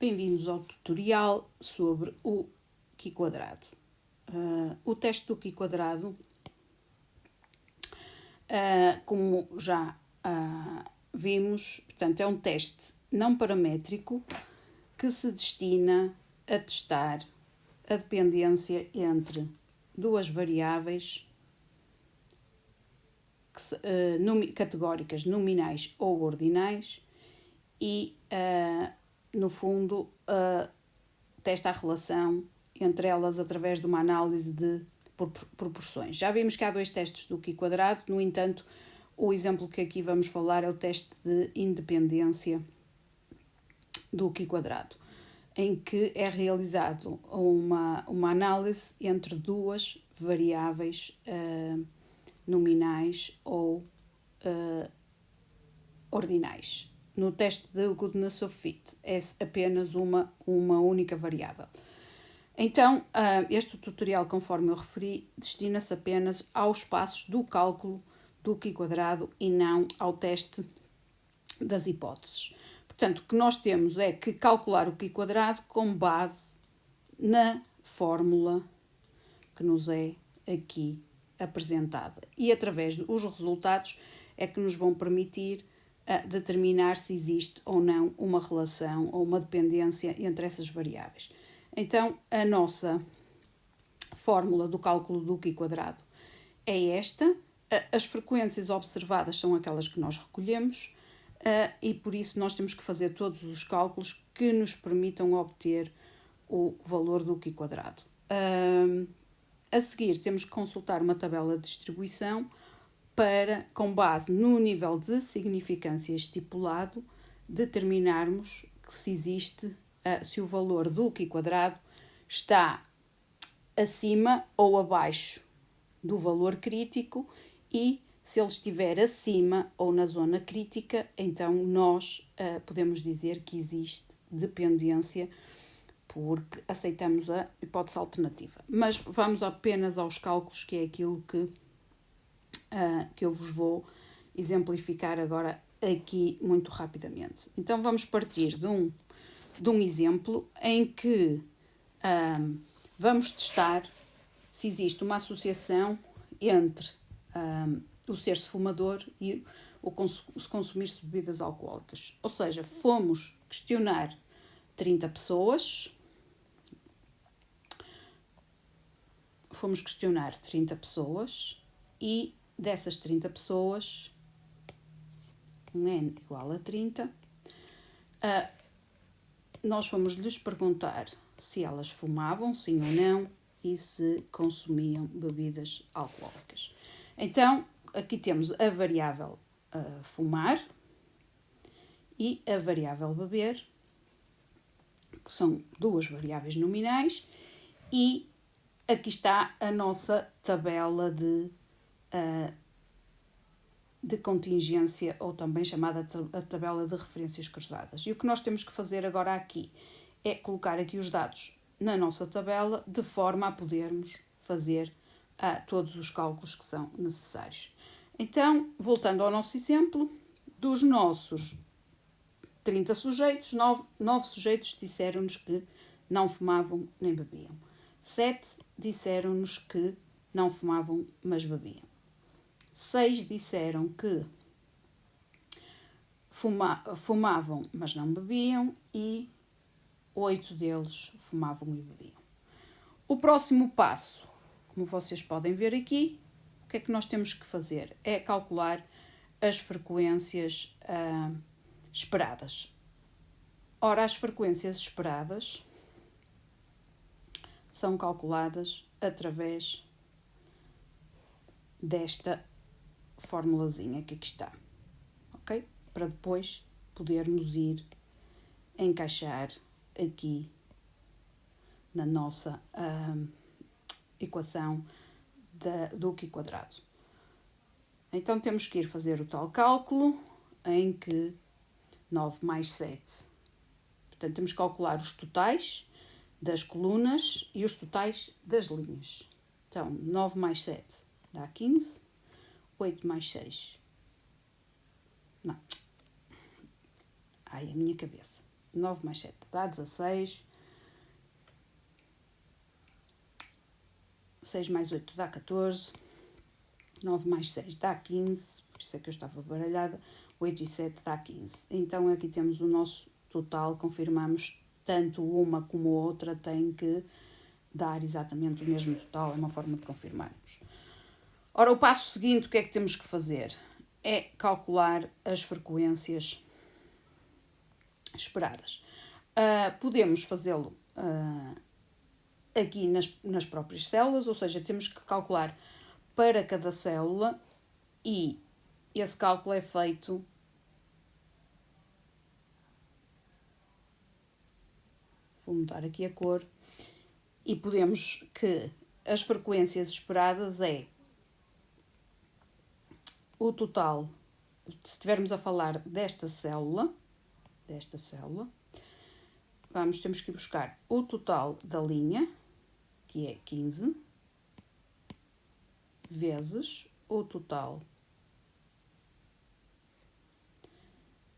Bem-vindos ao tutorial sobre o Q². O teste do Q², como já vimos, portanto, é um teste não paramétrico que se destina a testar a dependência entre duas variáveis categóricas nominais ou ordinais e, no fundo, testa a relação entre elas através de uma análise de proporções. Já vimos que há dois testes do Q², no entanto, o exemplo que aqui vamos falar é o teste de independência do Q², em que é realizado uma análise entre duas variáveis nominais ou ordinais. No teste de Goodness of Fit é apenas uma única variável. Então, este tutorial, conforme eu referi, destina-se apenas aos passos do cálculo do Q² e não ao teste das hipóteses. Portanto, o que nós temos é que calcular o Q² com base na fórmula que nos é aqui apresentada. E através dos resultados é que nos vão permitir determinar se existe ou não uma relação ou uma dependência entre essas variáveis. Então, a nossa fórmula do cálculo do Q² é esta. As frequências observadas são aquelas que nós recolhemos e por isso nós temos que fazer todos os cálculos que nos permitam obter o valor do Q². A seguir, temos que consultar uma tabela de distribuição para, com base no nível de significância estipulado, determinarmos que se existe, se o valor do Q² está acima ou abaixo do valor crítico e, se ele estiver acima ou na zona crítica, então nós podemos dizer que existe dependência porque aceitamos a hipótese alternativa. Mas vamos apenas aos cálculos, que é aquilo que eu vos vou exemplificar agora aqui muito rapidamente. Então vamos partir de um exemplo em que vamos testar se existe uma associação entre o ser-se fumador e o consumir-se bebidas alcoólicas. Ou seja, fomos questionar 30 pessoas, e dessas 30 pessoas, um N igual a 30, nós fomos-lhes perguntar se elas fumavam, sim ou não, e se consumiam bebidas alcoólicas. Então, aqui temos a variável fumar e a variável beber, que são duas variáveis nominais, e aqui está a nossa tabela de contingência, ou também chamada a tabela de referências cruzadas. E o que nós temos que fazer agora aqui é colocar aqui os dados na nossa tabela, de forma a podermos fazer todos os cálculos que são necessários. Então, voltando ao nosso exemplo, dos nossos 30 sujeitos, 9 sujeitos disseram-nos que não fumavam nem bebiam. 7 disseram-nos que não fumavam, mas bebiam. 6 disseram que fumavam, mas não bebiam, e 8 deles fumavam e bebiam. O próximo passo, como vocês podem ver aqui, o que é que nós temos que fazer? É calcular as frequências esperadas. Ora, as frequências esperadas são calculadas através desta formulazinha que aqui está, ok? Para depois podermos ir encaixar aqui na nossa equação do Q². Então temos que ir fazer o tal cálculo em que 9 mais 7. Portanto, temos que calcular os totais das colunas e os totais das linhas. Então, 9 mais 7 dá 15. 8 mais 6. Não. Ai, a minha cabeça. 9 mais 7 dá 16. 6 mais 8 dá 14. 9 mais 6 dá 15. Por isso é que eu estava baralhada. 8 e 7 dá 15. Então aqui temos o nosso total. Confirmamos tanto uma como a outra tem que dar exatamente o mesmo total. É uma forma de confirmarmos. Ora, o passo seguinte, o que é que temos que fazer? É calcular as frequências esperadas. Podemos fazê-lo aqui nas próprias células, ou seja, temos que calcular para cada célula e esse cálculo é feito vou mudar aqui a cor e podemos que as frequências esperadas é o total, se estivermos a falar desta célula, temos que buscar o total da linha, que é 15, vezes o total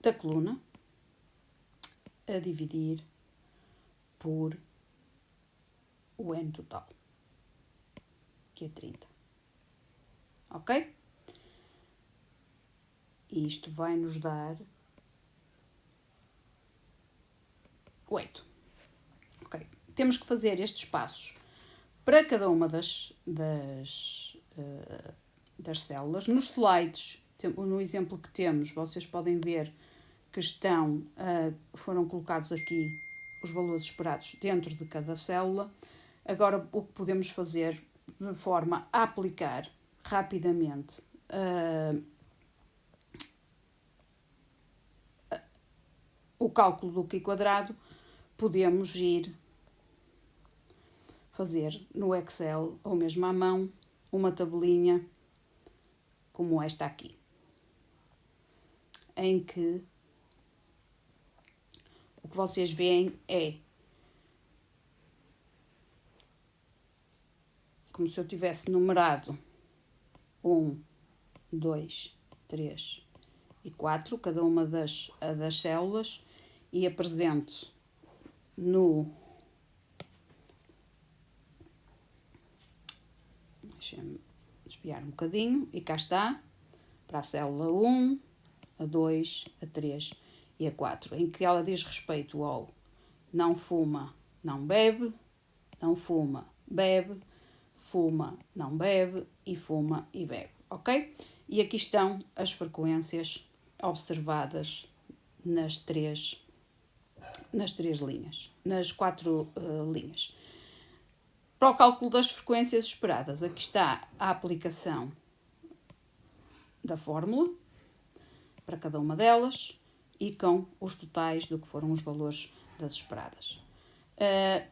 da coluna, a dividir por o N total, que é 30. Ok? E isto vai nos dar 8. Ok. Temos que fazer estes passos para cada uma das células. Nos slides, no exemplo que temos, vocês podem ver que foram colocados aqui os valores esperados dentro de cada célula. Agora, o que podemos fazer de forma a aplicar rapidamente o cálculo do Q quadrado, podemos ir fazer no Excel ou mesmo à mão uma tabelinha como esta aqui, em que o que vocês veem é como se eu tivesse numerado 1, 2, 3 e 4, cada uma das células, e apresento deixem-me desviar um bocadinho, e cá está, para a célula 1, a 2, a 3 e a 4, em que ela diz respeito ao não fuma, não bebe, não fuma, bebe, fuma, não bebe e fuma e bebe, ok? E aqui estão as frequências observadas nas quatro linhas. Para o cálculo das frequências esperadas, aqui está a aplicação da fórmula para cada uma delas e com os totais do que foram os valores das esperadas.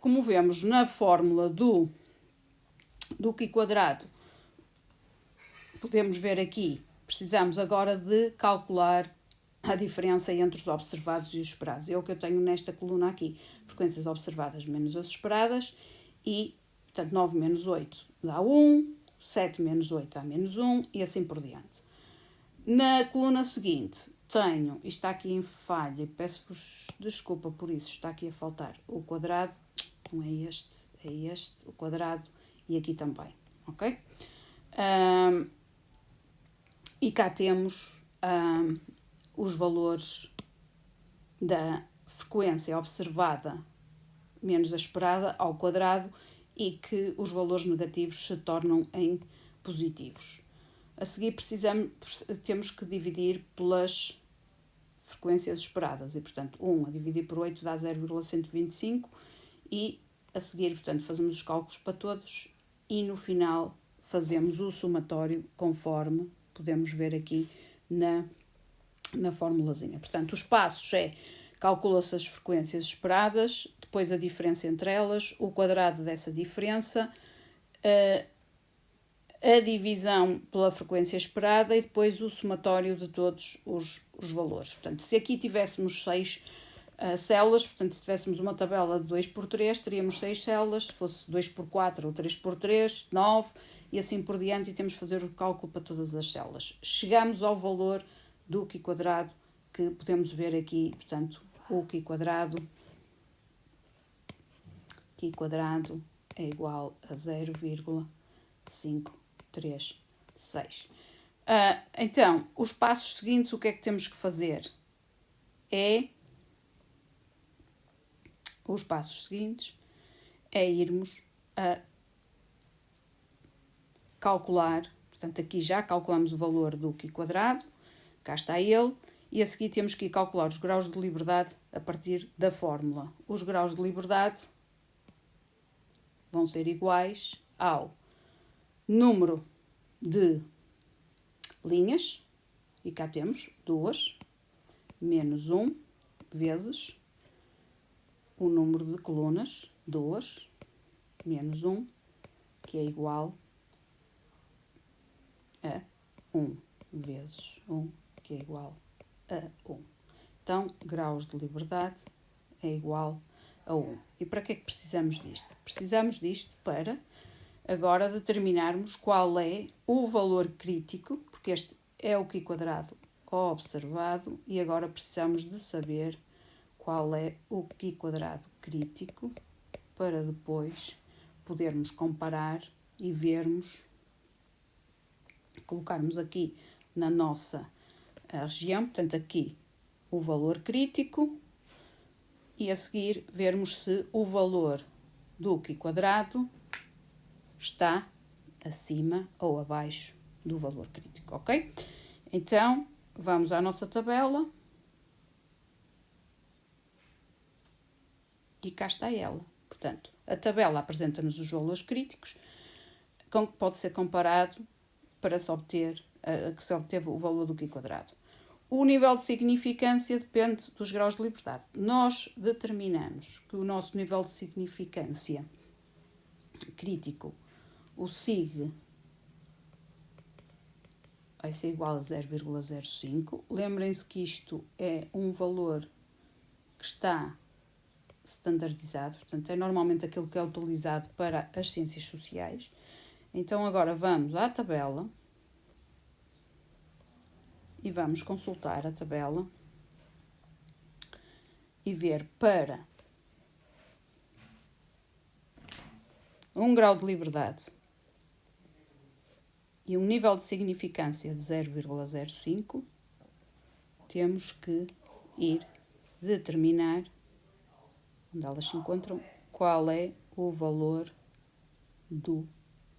Como vemos na fórmula do Q quadrado, podemos ver aqui, precisamos agora de calcular a diferença entre os observados e os esperados. É o que eu tenho nesta coluna aqui, frequências observadas menos as esperadas, e, portanto, 9 menos 8 dá 1, 7 menos 8 dá menos 1, e assim por diante. Na coluna seguinte, tenho, isto está aqui em falha, e peço-vos desculpa por isso, está aqui a faltar o quadrado, não é este, o quadrado, e aqui também, ok? E cá temos os valores da frequência observada menos a esperada ao quadrado e que os valores negativos se tornam em positivos. A seguir temos que dividir pelas frequências esperadas e, portanto, 1 a dividir por 8 dá 0,125 e a seguir, portanto, fazemos os cálculos para todos e no final fazemos o somatório conforme podemos ver aqui na formulazinha. Portanto, os passos calcula-se as frequências esperadas, depois a diferença entre elas, o quadrado dessa diferença, a divisão pela frequência esperada e depois o somatório de todos os valores. Portanto, se aqui tivéssemos 6 células, portanto, se tivéssemos uma tabela de 2x3, teríamos 6 células, se fosse 2x4 ou 3x3, 9, e assim por diante, e temos de fazer o cálculo para todas as células. Chegamos ao valor do Q quadrado que podemos ver aqui, portanto, o Qi quadrado é igual a 0,536. Então, os passos seguintes, o que é que temos que fazer? Os passos seguintes é irmos a calcular, portanto aqui já calculamos o valor do Qi quadrado, cá está ele, e a seguir temos que ir calcular os graus de liberdade a partir da fórmula. Os graus de liberdade vão ser iguais ao número de linhas, e cá temos 2, menos 1, vezes o número de colunas, 2, menos 1, que é igual a 1, vezes 1, que é igual a 1. Então, graus de liberdade é igual a 1. E para que é que precisamos disto? Precisamos disto para agora determinarmos qual é o valor crítico, porque este é o Qi quadrado observado, e agora precisamos de saber qual é o Qi quadrado crítico para depois podermos comparar e vermos, colocarmos aqui na nossa região, portanto aqui o valor crítico, e a seguir vermos se o valor do Qi quadrado está acima ou abaixo do valor crítico, ok? Então, vamos à nossa tabela. E cá está ela. Portanto, a tabela apresenta-nos os valores críticos, com que pode ser comparado para se obter, que se obteve o valor do Qi quadrado. O nível de significância depende dos graus de liberdade. Nós determinamos que o nosso nível de significância crítico, o sig, vai ser igual a 0,05. Lembrem-se que isto é um valor que está standardizado, portanto é normalmente aquilo que é utilizado para as ciências sociais. Então agora vamos à tabela e vamos consultar a tabela e ver para um grau de liberdade e um nível de significância de 0,05, temos que ir determinar onde elas se encontram, qual é o valor do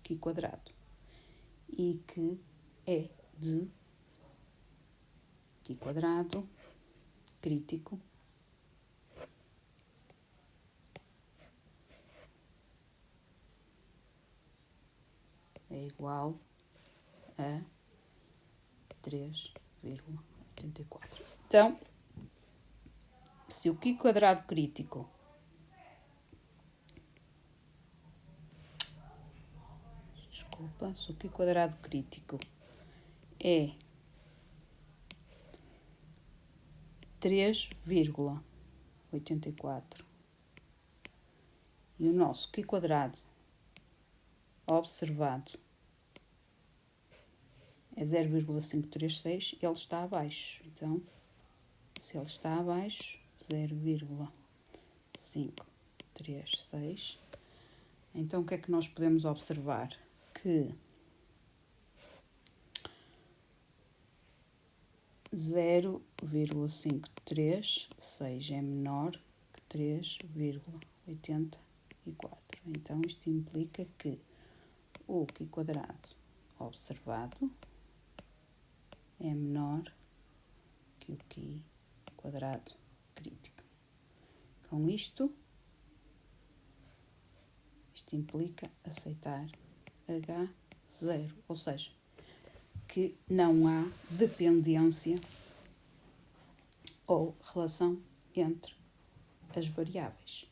Qi quadrado, e que é de Qi quadrado crítico é igual a 3,84. Então, se o Qi quadrado crítico se o Qi quadrado crítico é 3,84 e o nosso Qi quadrado observado é 0,536, ele está abaixo. Então, se ele está abaixo, 0,536, então o que é que nós podemos observar? Que 0,536 é menor que 3,84. Então, isto implica que o Qi quadrado observado é menor que o Qi quadrado crítico. Com isto implica aceitar H0, ou seja, que não há dependência ou relação entre as variáveis.